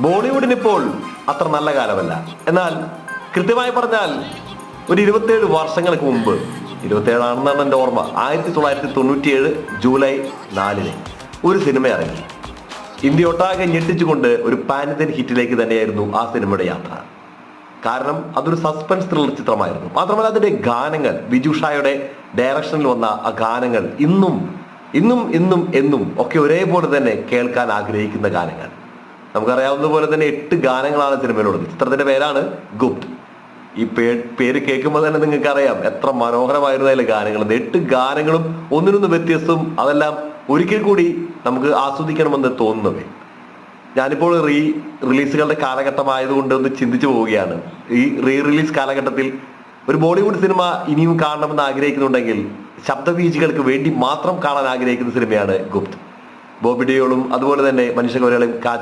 ബോളിവുഡിന് ഇപ്പോൾ അത്ര നല്ല കാലമല്ല. എന്നാൽ കൃത്യമായി പറഞ്ഞാൽ ഒരു 27 വർഷങ്ങൾക്ക് മുമ്പ്, 27ആണെന്നാണ് എൻ്റെ ഓർമ്മ, 1997 ജൂലൈ 4 ഒരു സിനിമ ഇറങ്ങി. ഇന്ത്യ ഒട്ടാകെ ഞെട്ടിച്ചുകൊണ്ട് ഒരു പാൻ ഇന്ത്യൻ ഹിറ്റിലേക്ക് തന്നെയായിരുന്നു ആ സിനിമയുടെ യാത്ര. കാരണം അതൊരു സസ്പെൻസ് ത്രില്ലർ ചിത്രമായിരുന്നു. മാത്രമല്ല അതിന്റെ ഗാനങ്ങൾ, ബിജു ഷായുടെ ഡയറക്ഷനിൽ വന്ന ആ ഗാനങ്ങൾ ഇന്നും ഇന്നും ഇന്നും എന്നും ഒക്കെ ഒരേപോലെ തന്നെ കേൾക്കാൻ ആഗ്രഹിക്കുന്ന ഗാനങ്ങൾ. നമുക്കറിയാവുന്ന പോലെ തന്നെ 8 ഗാനങ്ങളാണ് സിനിമയിലുള്ളത്. ചിത്രത്തിന്റെ പേരാണ് ഗുപ്ത്. ഈ പേര് കേൾക്കുമ്പോൾ തന്നെ നിങ്ങൾക്ക് അറിയാം എത്ര മനോഹരമായിരുന്നു അതിലെ ഗാനങ്ങൾ. 8 ഗാനങ്ങളും ഒന്നിനൊന്ന് വ്യത്യസ്തവും, അതെല്ലാം ഒരിക്കൽ കൂടി നമുക്ക് ആസ്വദിക്കണമെന്ന് തോന്നുന്നവേ. ഞാനിപ്പോൾ റിലീസുകളുടെ കാലഘട്ടമായതുകൊണ്ട് ഒന്ന് ചിന്തിച്ചു പോവുകയാണ്. ഈ റിലീസ് കാലഘട്ടത്തിൽ ഒരു ബോളിവുഡ് സിനിമ ഇനിയും കാണണമെന്ന് ആഗ്രഹിക്കുന്നുണ്ടെങ്കിൽ ശബ്ദവീചികൾക്ക് വേണ്ടി മാത്രം കാണാൻ ആഗ്രഹിക്കുന്ന സിനിമയാണ് ഗുപ്ത്. ബോബി ഡിയോളും അതുപോലെ തന്നെ മനീഷ കൊയ്രാളയും കാജൽ